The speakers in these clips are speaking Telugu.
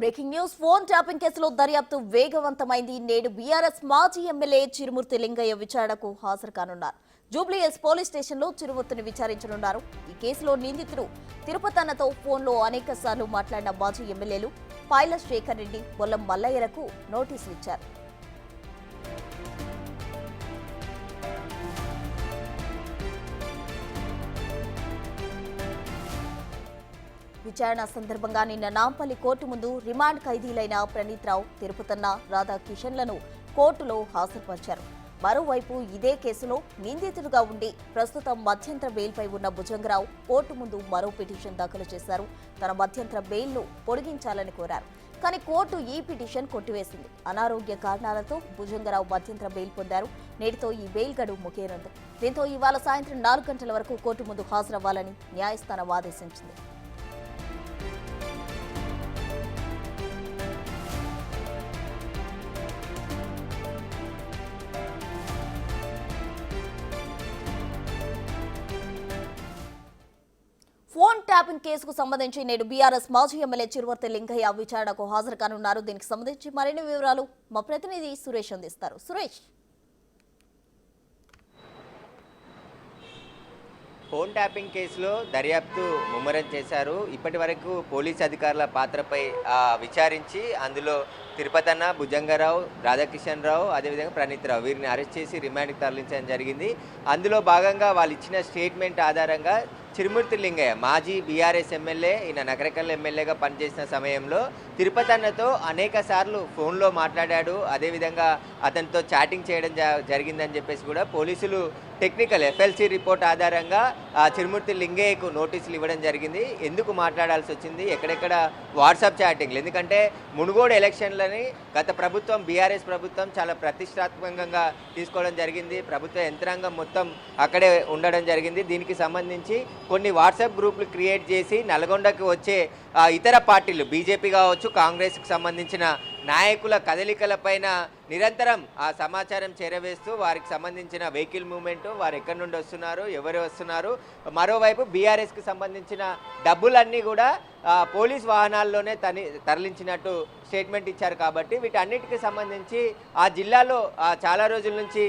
బ్రేకింగ్ న్యూస్ ఫోన్ ట్యాపింగ్ కేసులో దర్యాప్తు వేగవంతమైంది. నేడు బీఆర్ఎస్ మాజీ ఎమ్మెల్యే చిరుమూర్తి లింగయ్య విచారణకు హాజరు కానున్నారు. జూబ్లీహిల్స్ పోలీస్ స్టేషన్లో చిరుమూర్తిని విచారించనున్నారు. ఈ కేసులో నిందితుడు తిరుపతన్నతో ఫోన్లో అనేక సార్లు మాట్లాడిన మాజీ ఎమ్మెల్యేలు పాయల శేఖర్ రెడ్డి, బొల్లం మల్లయ్యలకు నోటీసులు ఇచ్చారు. విచారణ సందర్భంగా నిన్న నాంపల్లి కోర్టు ముందు రిమాండ్ ఖైదీలైన ప్రణీత్ రావు, తిరుపతన్న, రాధాకిషన్లను కోర్టులో హాజరుపరిచారు. మరోవైపు ఇదే కేసులో నిందితుడుగా ఉండి ప్రస్తుతం మధ్యంతర బెయిల్పై ఉన్న భుజంగరావు కోర్టు ముందు మరో పిటిషన్ దాఖలు చేశారు. తన మధ్యంతర బెయిల్ను పొడిగించాలని కోరారు. కానీ కోర్టు ఈ పిటిషన్ కొట్టివేసింది. అనారోగ్య కారణాలతో భుజంగరావు మధ్యంతర బెయిల్ పొందారు. నేటితో ఈ బెయిల్ గడువు ముగియనుంది. దీంతో ఇవాళ సాయంత్రం 4 గంటల వరకు కోర్టు ముందు హాజరవ్వాలని న్యాయస్థానం ఆదేశించింది. ఫోన్ ట్యాపింగ్ కేసుకు సంబంధించి నేడు బీఆర్ఎస్ మాజీ ఎమ్మెల్యే చిరుమూర్తి లింగయ్య విచారణకు హాజరు కానున్నారు. దీనికి సంబంధించి మరిన్ని వివరాలు మా ప్రతినిధి సురేష్ అందిస్తారు. సురేష్, ఫోన్ ట్యాపింగ్ కేసులో దర్యాప్తు ముమ్మరం చేశారు. ఇప్పటి వరకు పోలీస్ అధికారుల పాత్రపై విచారించి అందులో తిరుపతన్న, భుజంగరావు, రాధాకిషన్ రావు, అదేవిధంగా ప్రణీత్ రావు వీరిని అరెస్ట్ చేసి రిమాండ్కి తరలించడం జరిగింది. అందులో భాగంగా వాళ్ళు ఇచ్చిన స్టేట్మెంట్ ఆధారంగా చిరుమూర్తి లింగయ్య మాజీ బీఆర్ఎస్ ఎమ్మెల్యే, ఈయన నగరకల్ ఎమ్మెల్యేగా పనిచేసిన సమయంలో తిరుపతన్నతో అనేక సార్లు ఫోన్లో మాట్లాడాడు. అదేవిధంగా అతనితో చాటింగ్ చేయడం జరిగిందని చెప్పేసి కూడా పోలీసులు టెక్నికల్ ఎఫ్ఎల్సి రిపోర్ట్ ఆధారంగా చిరుమూర్తి లింగయ్యకు నోటీసులు ఇవ్వడం జరిగింది. ఎందుకు మాట్లాడాల్సి వచ్చింది, ఎక్కడెక్కడ వాట్సాప్ చాటింగ్లు, ఎందుకంటే మునుగోడు ఎలక్షన్లని గత ప్రభుత్వం బీఆర్ఎస్ ప్రభుత్వం చాలా ప్రతిష్టాత్మకంగా తీసుకోవడం జరిగింది. ప్రభుత్వ యంత్రాంగం మొత్తం అక్కడే ఉండడం జరిగింది. దీనికి సంబంధించి కొన్ని వాట్సాప్ గ్రూపులు క్రియేట్ చేసి నల్గొండకి వచ్చే ఇతర పార్టీలు బీజేపీ కావచ్చు, కాంగ్రెస్కి సంబంధించిన నాయకుల కదలికలపైన నిరంతరం ఆ సమాచారం చేరవేస్తూ వారికి సంబంధించిన వెహికల్ మూవ్మెంటు, వారు ఎక్కడి నుండి వస్తున్నారు, ఎవరు వస్తున్నారు, మరోవైపు బీఆర్ఎస్కి సంబంధించిన డబ్బులన్నీ కూడా పోలీస్ వాహనాల్లోనే తరలించినట్టు స్టేట్మెంట్ ఇచ్చారు. కాబట్టి వీటన్నిటికీ సంబంధించి ఆ జిల్లాలో చాలా రోజుల నుంచి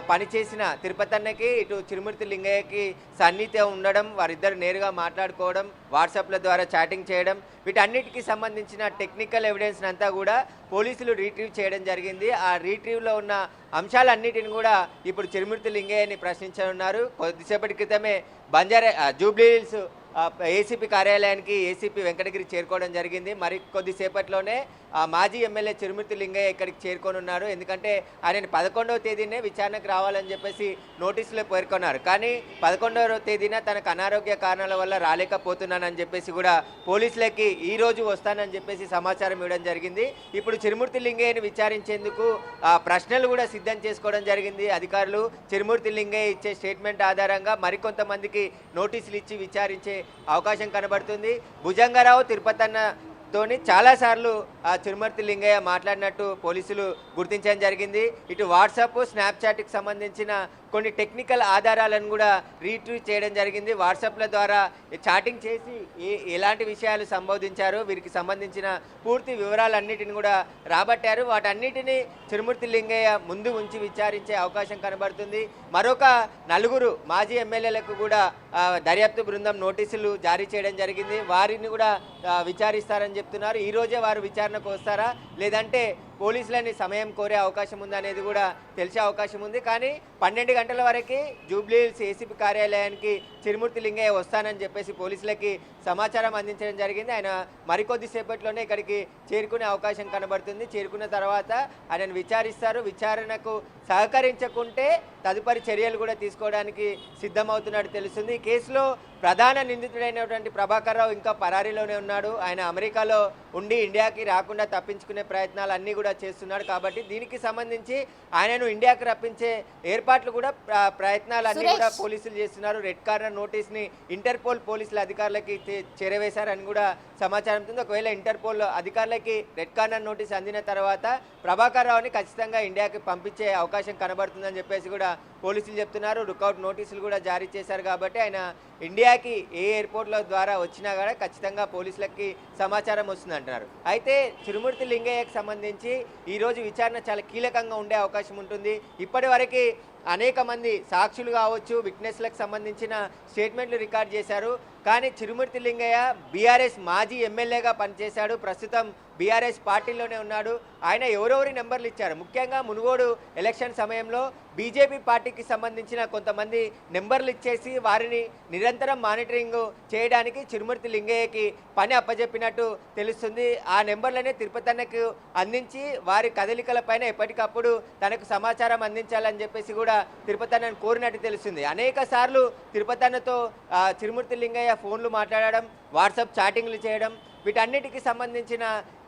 పనిచేసిన తిరుపతన్నకి, ఇటు చిరుమూర్తి లింగయ్యకి సన్నిహితం ఉండడం, వారిద్దరు నేరుగా మాట్లాడుకోవడం, వాట్సాప్ల ద్వారా చాటింగ్ చేయడం, వీటన్నిటికీ సంబంధించిన టెక్నికల్ ఎవిడెన్స్ అంతా కూడా పోలీసులు రీట్రీవ్ చేయడం జరిగింది. ఆ రీట్రీవ్లో ఉన్న అంశాలన్నిటిని కూడా ఇప్పుడు చిరుమూర్తి లింగయ్యని ప్రశ్నించనున్నారు. కొద్దిసేపటి క్రితమే జూబ్లీహిల్స్ ఏసీపీ కార్యాలయానికి ఏసీపీ వెంకటగిరి చేరుకోవడం జరిగింది. మరి కొద్దిసేపట్లోనే మాజీ ఎమ్మెల్యే చిరుమూర్తి లింగయ్య ఇక్కడికి చేరుకోనున్నారు. ఎందుకంటే ఆయన 11వ తేదీనే విచారణకు రావాలని చెప్పేసి నోటీసులో పేర్కొన్నారు. కానీ 11వ తేదీన తనకు అనారోగ్య కారణాల వల్ల రాలేకపోతున్నానని చెప్పేసి కూడా పోలీసులకి ఈరోజు వస్తానని చెప్పేసి సమాచారం ఇవ్వడం జరిగింది. ఇప్పుడు చిరుమూర్తి లింగయ్యని విచారించేందుకు ప్రశ్నలు కూడా సిద్ధం చేసుకోవడం జరిగింది అధికారులు. చిరుమూర్తి లింగయ్య ఇచ్చే స్టేట్మెంట్ ఆధారంగా మరికొంతమందికి నోటీసులు ఇచ్చి విచారించే అవకాశం కనబడుతుంది. భుజంగరావు, తిరుపతన్నతోని చాలాసార్లు చిరుమూర్తి లింగయ్య మాట్లాడినట్టు పోలీసులు గుర్తించడం జరిగింది. ఇటు వాట్సాప్, స్నాప్చాట్కి సంబంధించిన కొన్ని టెక్నికల్ ఆధారాలను కూడా రీట్రీవ్ చేయడం జరిగింది. వాట్సాప్ల ద్వారా చాటింగ్ చేసి ఎలాంటి విషయాలు సంబోధించారో వీరికి సంబంధించిన పూర్తి వివరాలన్నిటిని కూడా రాబట్టారు. వాటన్నిటినీ చిరుమూర్తి లింగయ్య ముందు ఉంచి విచారించే అవకాశం కనబడుతుంది. మరొక 4 మాజీ ఎమ్మెల్యేలకు కూడా దర్యాప్తు బృందం నోటీసులు జారీ చేయడం జరిగింది. వారిని కూడా విచారిస్తారని చెప్తున్నారు. ఈరోజే వారు విచారణకు వస్తారా, లేదంటే పోలీసులని సమయం కోరే అవకాశం ఉందనేది కూడా తెలిసే అవకాశం ఉంది. కానీ 12 గంటల వరకు జూబ్లీహిల్స్ ఏసీపీ కార్యాలయానికి చిరుమూర్తి లింగయ్య వస్తానని చెప్పేసి పోలీసులకి సమాచారం అందించడం జరిగింది. ఆయన మరికొద్దిసేపట్లోనే ఇక్కడికి చేరుకునే అవకాశం కనబడుతుంది. చేరుకున్న తర్వాత ఆయనను విచారిస్తారు. విచారణకు సహకరించకుంటే తదుపరి చర్యలు కూడా తీసుకోవడానికి సిద్ధమవుతున్నట్టు తెలుస్తుంది. ఈ కేసులో ప్రధాన నిందితుడైనటువంటి ప్రభాకర్ రావు ఇంకా పరారీలోనే ఉన్నాడు. ఆయన అమెరికాలో ఉండి ఇండియాకి రాకుండా తప్పించుకునే ప్రయత్నాలు అన్నీ కూడా చేస్తున్నాడు. కాబట్టి దీనికి సంబంధించి ఆయనను ఇండియాకి రప్పించే ఏర్పాట్లు కూడా ప్రయత్నాలు అన్నీ కూడా పోలీసులు చేస్తున్నారు. రెడ్ కార్నర్ నోటీస్ని ఇంటర్పోల్ పోలీసుల అధికారులకి చేరవేశారని కూడా సమాచారం ఉంది. ఒకవేళ ఇంటర్పోల్ అధికారులకి రెడ్ కార్నర్ నోటీస్ అందిన తర్వాత ప్రభాకర్ రావుని ఖచ్చితంగా ఇండియాకి పంపించే అవకాశం కనబడుతుందని చెప్పేసి కూడా పోలీసులు చెప్తున్నారు. లుకౌట్ నోటీసులు కూడా జారీ చేశారు. కాబట్టి ఆయన ఇండియా ఇండియాకి ఏ ఎయిర్పోర్ట్ల ద్వారా వచ్చినా కూడా ఖచ్చితంగా పోలీసులకి సమాచారం వస్తుంది అంటున్నారు. అయితే చిరుమూర్తి లింగయ్యకి సంబంధించి ఈరోజు విచారణ చాలా కీలకంగా ఉండే అవకాశం ఉంటుంది. ఇప్పటి వరకు అనేక మంది సాక్షులు కావచ్చు, విట్నెస్లకు సంబంధించిన స్టేట్మెంట్లు రికార్డ్ చేశారు. కానీ చిరుమూర్తి లింగయ్య బీఆర్ఎస్ మాజీ ఎమ్మెల్యేగా పనిచేశాడు. ప్రస్తుతం బీఆర్ఎస్ పార్టీలోనే ఉన్నాడు. ఆయన ఎవరెవరి నెంబర్లు ఇచ్చారు, ముఖ్యంగా మునుగోడు ఎలక్షన్ సమయంలో బీజేపీ పార్టీకి సంబంధించిన కొంతమంది నెంబర్లు ఇచ్చేసి వారిని నిరంతరం మానిటరింగ్ చేయడానికి చిరుమూర్తి లింగయ్యకి పని అప్పజెప్పినట్టు తెలుస్తుంది. ఆ నెంబర్లనే తిరుపతన్నకు అందించి వారి కదలికలపైన ఎప్పటికప్పుడు తనకు సమాచారం అందించాలని చెప్పేసి కూడా తిరుపతన్నను కోరినట్టు తెలుస్తుంది. అనేక సార్లు తిరుపతన్నతో చిరుమూర్తి లింగయ్య ఫోన్లు మాట్లాడడం, వాట్సాప్ చాటింగ్లు చేయడం, వీటన్నిటికి సంబంధించిన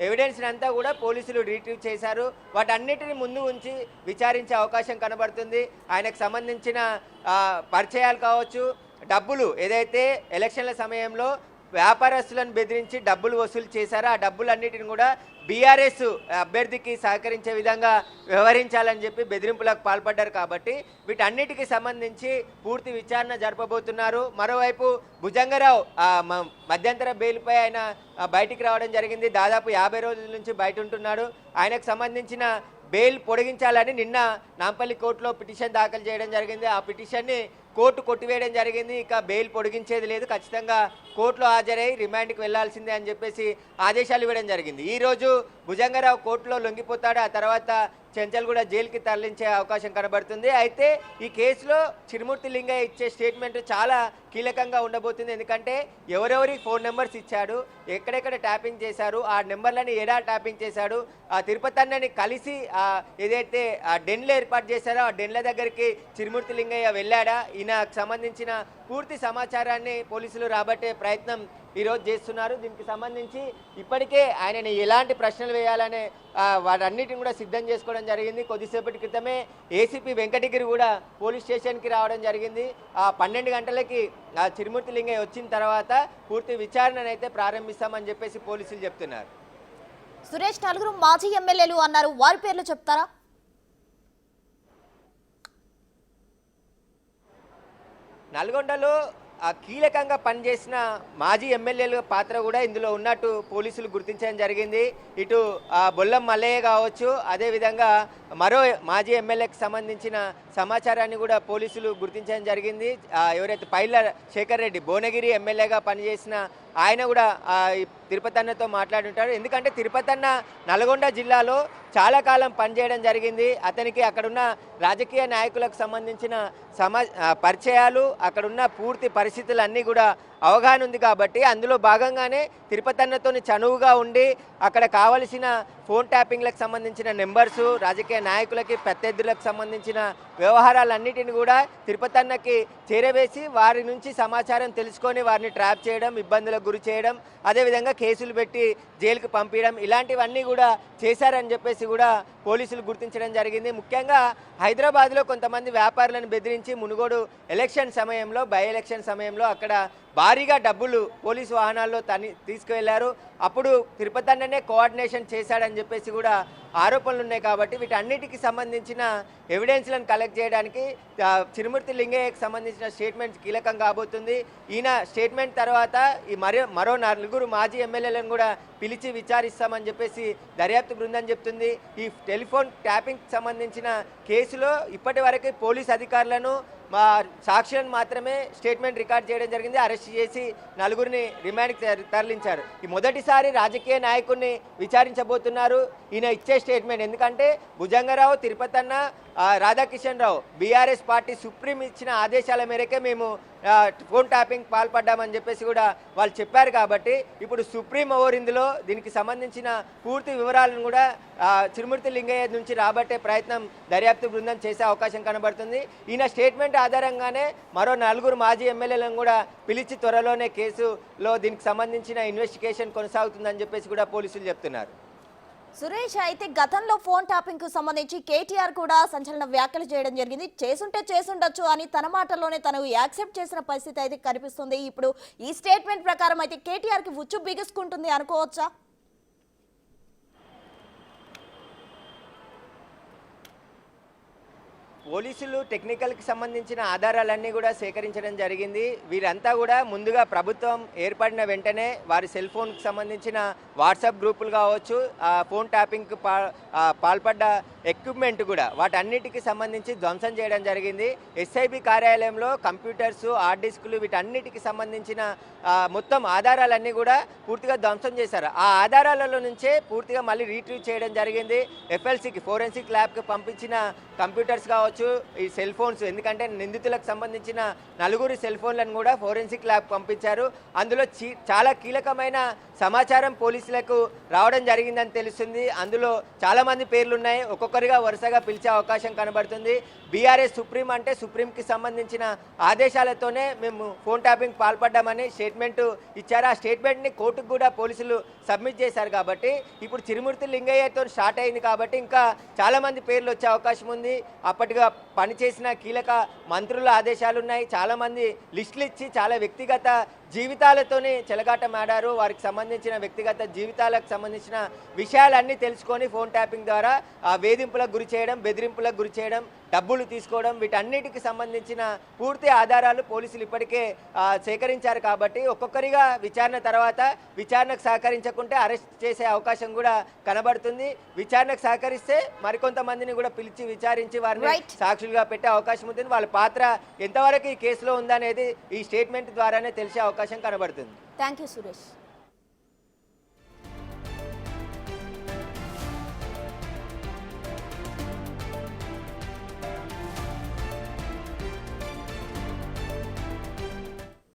ఎవిడెన్స్ అంతా కూడా పోలీసులు రిట్రీవ్ చేశారు. వాటన్నిటిని ముందు ఉంచి విచారించే అవకాశం కనబడుతుంది. ఆయనకు సంబంధించిన పరిచయాలు కావచ్చు, డబ్బులు ఏదైతే ఎలక్షన్ల సమయంలో వ్యాపారస్తులను బెదిరించి డబ్బులు వసూలు చేశారో ఆ డబ్బులన్నిటిని కూడా బీఆర్ఎస్ అభ్యర్థికి సహకరించే విధంగా వ్యవహరించాలని చెప్పి బెదిరింపులకు పాల్పడ్డారు. కాబట్టి వీటన్నిటికి సంబంధించి పూర్తి విచారణ జరపబోతున్నారు. మరోవైపు భుజంగరావు మధ్యంతర బెయిల్పై ఆయన బయటికి రావడం జరిగింది. దాదాపు 50 రోజుల నుంచి బయట ఉంటున్నాడు. ఆయనకు సంబంధించిన బెయిల్ పొడిగించాలని నిన్న నాంపల్లి కోర్టులో పిటిషన్ దాఖలు చేయడం జరిగింది. ఆ పిటిషన్ని కోర్టు కొట్టివేయడం జరిగింది. ఇక బెయిల్ పొడిగించేది లేదు, ఖచ్చితంగా కోర్టులో హాజరై రిమాండ్కి వెళ్లాల్సిందే అని చెప్పేసి ఆదేశాలు ఇవ్వడం జరిగింది. ఈరోజు భుజంగరావు కోర్టులో లొంగిపోతాడు. ఆ తర్వాత చెంచల్ కూడా జైలుకి తరలించే అవకాశం కనబడుతుంది. అయితే ఈ కేసులో చిరుమూర్తి లింగయ్య ఇచ్చే స్టేట్మెంట్ చాలా కీలకంగా ఉండబోతుంది. ఎందుకంటే ఎవరెవరి ఫోన్ నెంబర్స్ ఇచ్చాడు, ఎక్కడెక్కడ ట్యాపింగ్ చేశారు, ఆ నెంబర్లని ఎలా ట్యాపింగ్ చేశాడు, ఆ తిరుపతన్నని కలిసి ఏదైతే డెన్లు ఏర్పాటు చేశారో ఆ డెన్ల దగ్గరికి చిరుమూర్తి లింగయ్య వెళ్ళాడా, ఈయనకు సంబంధించిన పూర్తి సమాచారాన్ని పోలీసులు రాబట్టే ప్రయత్నం ఈరోజు చేస్తున్నారు. దీనికి సంబంధించి ఇప్పటికే ఆయనని ఎలాంటి ప్రశ్నలు వేయాలనే వాటన్నిటిని కూడా సిద్ధం చేసుకోవడం జరిగింది. కొద్దిసేపటి క్రితమే ఏసీపీ వెంకటగిరి కూడా పోలీస్ స్టేషన్కి రావడం జరిగింది. 12 గంటలకి చిరుమూర్తి లింగయ్య వచ్చిన తర్వాత పూర్తి విచారణను అయితే ప్రారంభిస్తామని చెప్పేసి పోలీసులు చెప్తున్నారు. సురేష్, 4 మాజీ ఎమ్మెల్యేలు అన్నారు, వారి పేర్లు చెప్తారా? నల్గొండలో కీలకంగా పనిచేసిన మాజీ ఎమ్మెల్యేల పాత్ర కూడా ఇందులో ఉన్నట్టు పోలీసులు గుర్తించడం జరిగింది. ఇటు బొల్లం మల్లయ్య కావచ్చు, అదేవిధంగా మరో మాజీ ఎమ్మెల్యేకి సంబంధించిన సమాచారాన్ని కూడా పోలీసులు గుర్తించడం జరిగింది. ఎవరైతే పైల శేఖర్ రెడ్డి భువనగిరి ఎమ్మెల్యేగా పనిచేసిన ఆయన కూడా తిరుపతన్నతో మాట్లాడుంటారు. ఎందుకంటే తిరుపతన్న నల్గొండ జిల్లాలో చాలా కాలం పనిచేయడం జరిగింది. అతనికి అక్కడున్న రాజకీయ నాయకులకు సంబంధించిన పరిచయాలు, అక్కడున్న పూర్తి పరిస్థితులన్నీ కూడా అవగాహన ఉంది. కాబట్టి అందులో భాగంగానే తిరుపతన్నతో చనువుగా ఉండి అక్కడ కావలసిన ఫోన్ ట్యాపింగ్లకు సంబంధించిన నెంబర్సు, రాజకీయ నాయకులకి ప్రత్యర్థులకు సంబంధించిన వ్యవహారాలన్నిటిని కూడా తిరుపతన్నకి చేరవేసి వారి నుంచి సమాచారం తెలుసుకొని వారిని ట్రాప్ చేయడం, ఇబ్బందులకు గురి చేయడం, అదేవిధంగా కేసులు పెట్టి జైలుకు పంపించడం, ఇలాంటివన్నీ కూడా చేశారని చెప్పేసి కూడా పోలీసులు గుర్తించడం జరిగింది. ముఖ్యంగా హైదరాబాద్లో కొంతమంది వ్యాపారులను బెదిరించి మునుగోడు ఎలక్షన్ సమయంలో, బై ఎలక్షన్ సమయంలో అక్కడ భారీగా డబ్బులు పోలీసు వాహనాల్లో తీసుకువెళ్లారు. అప్పుడు తిరుపతన్ననే కోఆర్డినేషన్ చేశాడని చెప్పేసి కూడా ఆరోపణలు ఉన్నాయి. కాబట్టి వీటన్నిటికి సంబంధించిన ఎవిడెన్స్లను కలెక్ట్ చేయడానికి చిరుమూర్తి లింగయ్యకి సంబంధించిన స్టేట్మెంట్ కీలకం కాబోతుంది. ఈయన స్టేట్మెంట్ తర్వాత ఈ మరో 4 మాజీ ఎమ్మెల్యేలను కూడా పిలిచి విచారిస్తామని చెప్పేసి దర్యాప్తు బృందం చెప్తుంది. ఈ టెలిఫోన్ ట్యాపింగ్కి సంబంధించిన కేసులో ఇప్పటి వరకు పోలీస్ అధికారులను సాక్షులను మాత్రమే స్టేట్మెంట్ రికార్డ్ చేయడం జరిగింది. అరెస్ట్ చేసి 4గురిని రిమాండ్కి తరలించారు. ఈ మొదటిసారి రాజకీయ నాయకుడిని విచారించబోతున్నారు ఈయన ఇచ్చే స్టేట్మెంట్. ఎందుకంటే భుజంగరావు, తిరుపతన్న, రాధాకిషన్ రావు బీఆర్ఎస్ పార్టీ సుప్రీం ఇచ్చిన ఆదేశాల మేరకే మేము ఫోన్ ట్యాపింగ్ పాల్పడ్డామని చెప్పేసి కూడా వాళ్ళు చెప్పారు. కాబట్టి ఇప్పుడు సుప్రీం ఓవర్ ఇందులో దీనికి సంబంధించిన పూర్తి వివరాలను కూడా చిరుమూర్తి లింగయ్య నుంచి రాబట్టే ప్రయత్నం దర్యాప్తు బృందం చేసే అవకాశం కనబడుతుంది. ఈయన స్టేట్మెంట్ ఆధారంగానే మరో 4 మాజీ ఎమ్మెల్యేలను కూడా పిలిచి త్వరలోనే కేసులో దీనికి సంబంధించిన ఇన్వెస్టిగేషన్ కొనసాగుతుందని చెప్పేసి కూడా పోలీసులు చెప్తున్నారు. సురేష్, అయితే గతంలో ఫోన్ ట్యాపింగ్ కు సంబంధించి కేటీఆర్ కూడా సంచలన వ్యాఖ్యలు చేయడం జరిగింది. చేసుండొచ్చు అని తన మాటల్లోనే తను యాక్సెప్ట్ చేసిన పరిస్థితి అయితే కనిపిస్తుంది. ఇప్పుడు ఈ స్టేట్మెంట్ ప్రకారం అయితే కేటీఆర్ కి ఉచ్చు బిగుసుకుంటుంది అనుకోవచ్చా? పోలీసులు టెక్నికల్కి సంబంధించిన ఆధారాలన్నీ కూడా సేకరించడం జరిగింది. వీరంతా కూడా ముందుగా ప్రభుత్వం ఏర్పడిన వెంటనే వారి సెల్ ఫోన్కి సంబంధించిన వాట్సాప్ గ్రూపులు కావచ్చు, ఫోన్ ట్యాపింగ్కి పాల్పడ్డ ఎక్విప్మెంట్ కూడా వాటన్నిటికి సంబంధించి ధ్వంసం చేయడం జరిగింది. ఎస్ఐబి కార్యాలయంలో కంప్యూటర్స్, హార్డ్ డిస్కులు వీటన్నిటికి సంబంధించిన మొత్తం ఆధారాలన్నీ కూడా పూర్తిగా ధ్వంసం చేశారు. ఆ ఆధారాలలో నుంచే పూర్తిగా మళ్ళీ రీట్రీవ్ చేయడం జరిగింది. ఎఫ్ఎల్సికి ఫోరెన్సిక్ ల్యాబ్కి పంపించిన కంప్యూటర్స్ కావచ్చు, ఈ సెల్ ఫోన్స్, ఎందుకంటే నిందితులకు సంబంధించిన 4 సెల్ ఫోన్లను కూడా ఫోరెన్సిక్ ల్యాబ్ పంపించారు. అందులో చాలా కీలకమైన సమాచారం పోలీసులకు రావడం జరిగిందని తెలుస్తుంది. అందులో చాలామంది పేర్లు ఉన్నాయి. ఒక్కొక్కరిగా వరుసగా పిలిచే అవకాశం కనబడుతుంది. బీఆర్ఎస్ సుప్రీం అంటే సుప్రీంకి సంబంధించిన ఆదేశాలతోనే మేము ఫోన్ ట్యాపింగ్ పాల్పడ్డామని స్టేట్మెంట్ ఇచ్చారు. ఆ స్టేట్మెంట్ని కోర్టుకు కూడా పోలీసులు సబ్మిట్ చేశారు. కాబట్టి ఇప్పుడు చిరుమూర్తి లింగయ్యతో స్టార్ట్ అయింది కాబట్టి ఇంకా చాలామంది పేర్లు వచ్చే అవకాశం ఉంది. అప్పటిగా పనిచేసిన కీలక మంత్రుల ఆదేశాలు ఉన్నాయి. చాలామంది లిస్టులు ఇచ్చి చాలా వ్యక్తిగత జీవితాలతోనే చెలగాటమాడారు. వారికి సంబంధించిన వ్యక్తిగత జీవితాలకు సంబంధించిన విషయాలన్నీ తెలుసుకొని ఫోన్ ట్యాపింగ్ ద్వారా వేధింపులకు గురి చేయడం, బెదిరింపులకు గురి చేయడం, డబ్బులు తీసుకోవడం, వీటన్నిటికి సంబంధించిన పూర్తి ఆధారాలు పోలీసులు ఇప్పటికే సేకరించారు. కాబట్టి ఒక్కొక్కరిగా విచారణ తర్వాత విచారణకు సహకరించకుంటే అరెస్ట్ చేసే అవకాశం కూడా కనబడుతుంది. విచారణకు సహకరిస్తే మరికొంతమందిని కూడా పిలిచి విచారించి వారిని సాక్షులుగా పెట్టే అవకాశం ఉంటుంది. వాళ్ళ పాత్ర ఎంతవరకు ఈ కేసులో ఉందనేది ఈ స్టేట్మెంట్ ద్వారానే తెలిసే అవకాశం కనబడుతుంది. Thank you Suresh.